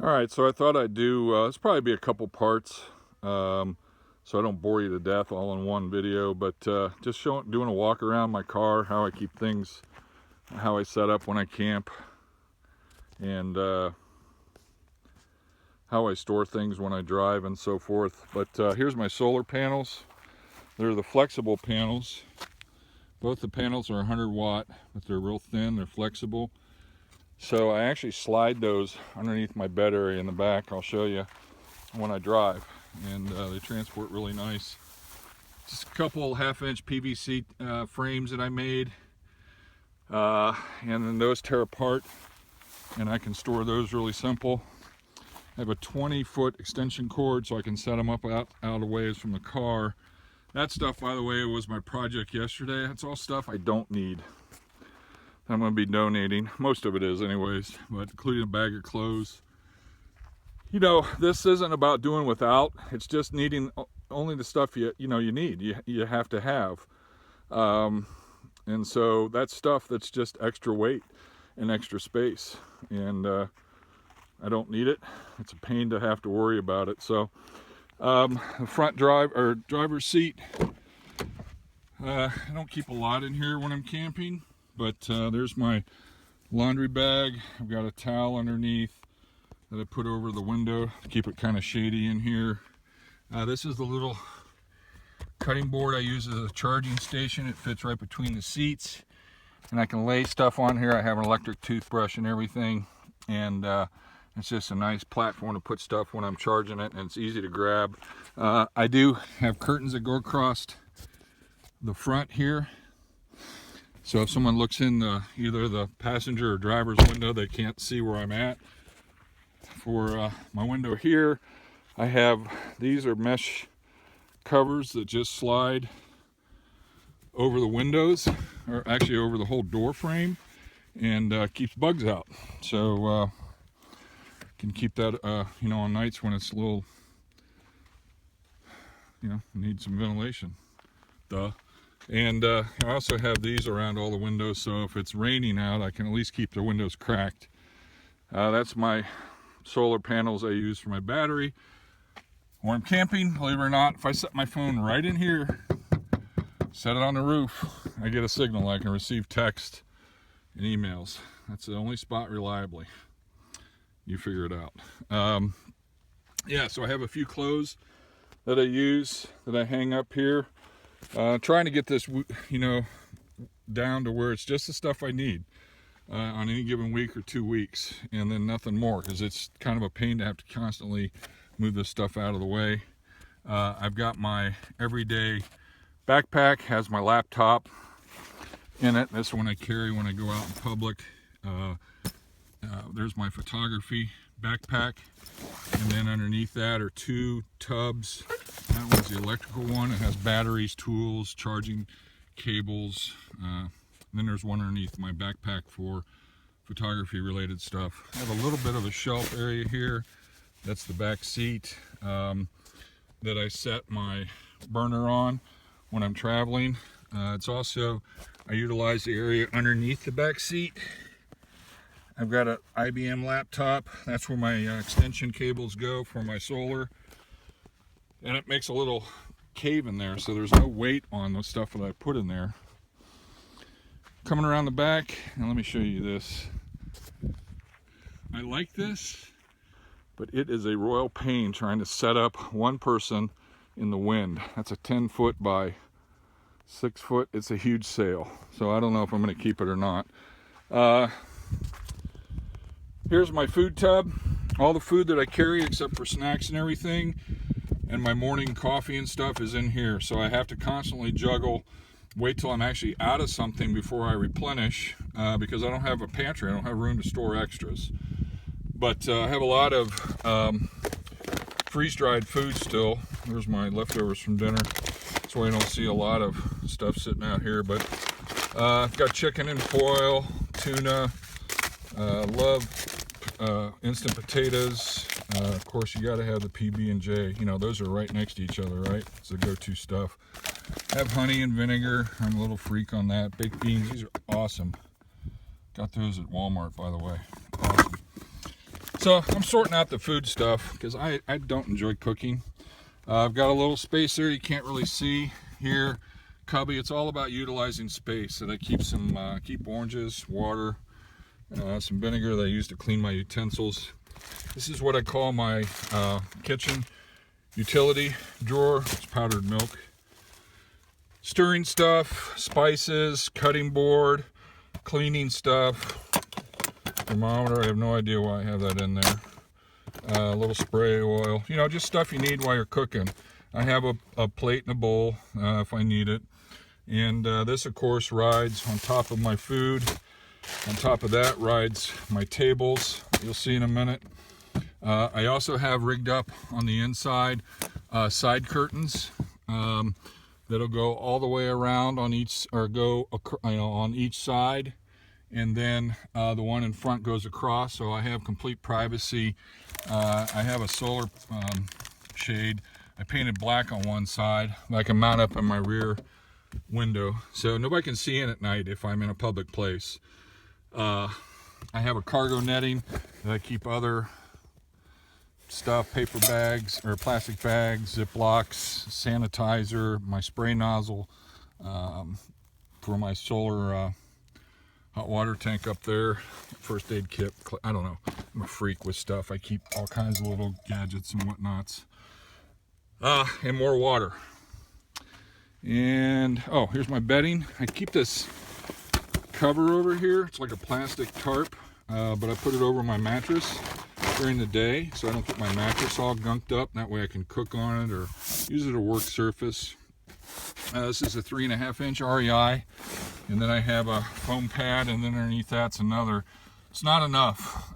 Alright, so I thought I'd do, it's probably be a couple parts, so I don't bore you to death all in one video, but just doing a walk around my car, how I keep things, how I set up when I camp, and how I store things when I drive and so forth. But here's my solar panels. They're the flexible panels. Both the panels are 100 watt, but they're real thin, they're flexible. So I actually slide those underneath my bed area in the back. I'll show you when I drive, and they transport really nice. Just a couple half-inch PVC frames that I made, and then those tear apart, and I can store those really simple. I have a 20-foot extension cord, so I can set them up out of ways from the car. That stuff, by the way, was my project yesterday. That's all stuff I don't need. I'm going to be donating. Most of it is anyways, but including a bag of clothes. You know, this isn't about doing without. It's just needing only the stuff you need. You have to have. And so that's stuff that's just extra weight and extra space. And I don't need it. It's a pain to have to worry about it. So the front driver's seat. I don't keep a lot in here when I'm camping. But there's my laundry bag. I've got a towel underneath that I put over the window to keep it kind of shady in here. This is the little cutting board I use as a charging station. It fits right between the seats, and I can lay stuff on here. I have an electric toothbrush and everything, and it's just a nice platform to put stuff when I'm charging it, and it's easy to grab. I do have curtains that go across the front here. So if someone looks in either the passenger or driver's window, they can't see where I'm at. For my window here, I have, these are mesh covers that just slide over the windows, or actually over the whole door frame, and keeps bugs out. So can keep that, on nights when it's a little, need some ventilation. Duh. And I also have these around all the windows, so if it's raining out, I can at least keep the windows cracked. That's my solar panels I use for my battery. When I'm camping, believe it or not, if I set my phone right in here, set it on the roof, I get a signal. I can receive text and emails. That's the only spot reliably. You figure it out. Yeah, so I have a few clothes that I use that I hang up here. Trying to get this, down to where it's just the stuff I need on any given week or 2 weeks, and then nothing more, because it's kind of a pain to have to constantly move this stuff out of the way. I've got my everyday backpack, has my laptop in it. This one I carry when I go out in public. There's my photography backpack, and then underneath that are 2 tubs. That one's the electrical one. It has batteries, tools, charging cables. Then there's one underneath my backpack for photography related stuff. I have a little bit of a shelf area here. That's the back seat that I set my burner on when I'm traveling. It's also, I utilize the area underneath the back seat. I've got an IBM laptop. That's where my extension cables go for my solar. And it makes a little cave in there, so there's no weight on the stuff that I put in there. Coming around the back, and let me show you this. I like this, but it is a royal pain trying to set up one person in the wind. That's a 10-foot by 6-foot. It's a huge sail, so I don't know if I'm going to keep it or not. Here's my food tub. All the food that I carry except for snacks and everything, and my morning coffee and stuff, is in here. So I have to constantly juggle, wait till I'm actually out of something before I replenish, because I don't have a pantry. I don't have room to store extras. But I have a lot of freeze-dried food still. There's my leftovers from dinner. That's why I don't see a lot of stuff sitting out here. But I've got chicken in foil, tuna, love instant potatoes. Of course, you got to have the PB&J. Those are right next to each other, right? It's the go-to stuff. I have honey and vinegar. I'm a little freak on that. Baked beans, these are awesome. Got those at Walmart, by the way. Awesome. So I'm sorting out the food stuff because I don't enjoy cooking. I've got a little space there you can't really see here. Cubby, it's all about utilizing space. So I keep keep oranges, water, some vinegar that I use to clean my utensils. This is what I call my kitchen utility drawer. It's powdered milk. Stirring stuff, spices, cutting board, cleaning stuff. Thermometer, I have no idea why I have that in there. A little spray oil, you know, just stuff you need while you're cooking. I have a plate and a bowl if I need it. And this, of course, rides on top of my food. On top of that rides my tables. You'll see in a minute. I also have rigged up on the inside side curtains that'll go all the way around on each, or go, you know, on each side. And then the one in front goes across, so I have complete privacy. I have a solar shade. I painted black on one side that I can mount up in my rear window, so nobody can see in at night if I'm in a public place. I have a cargo netting that I keep other stuff, paper bags or plastic bags, Ziplocs, sanitizer, my spray nozzle for my solar hot water tank up there, first aid kit. I don't know, I'm a freak with stuff. I keep all kinds of little gadgets and whatnots. And more water. And oh, here's my bedding. I keep this cover over here. It's like a plastic tarp, but I put it over my mattress during the day so I don't get my mattress all gunked up. That way I can cook on it or use it as a work surface. This is a 3.5-inch REI, and then I have a foam pad, and then underneath that's another. It's not enough.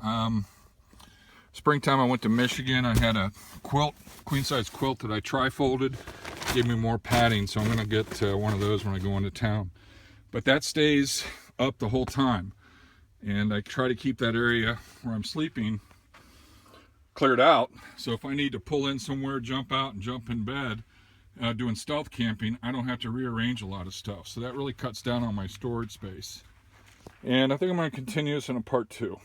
Springtime I went to Michigan. I had a quilt, queen size quilt that I tri-folded. Gave me more padding, so I'm gonna get one of those when I go into town. But that stays up the whole time, and I try to keep that area where I'm sleeping cleared out, so if I need to pull in somewhere, jump out and jump in bed, doing stealth camping, I don't have to rearrange a lot of stuff. So that really cuts down on my storage space. And I think I'm going to continue this in a part 2.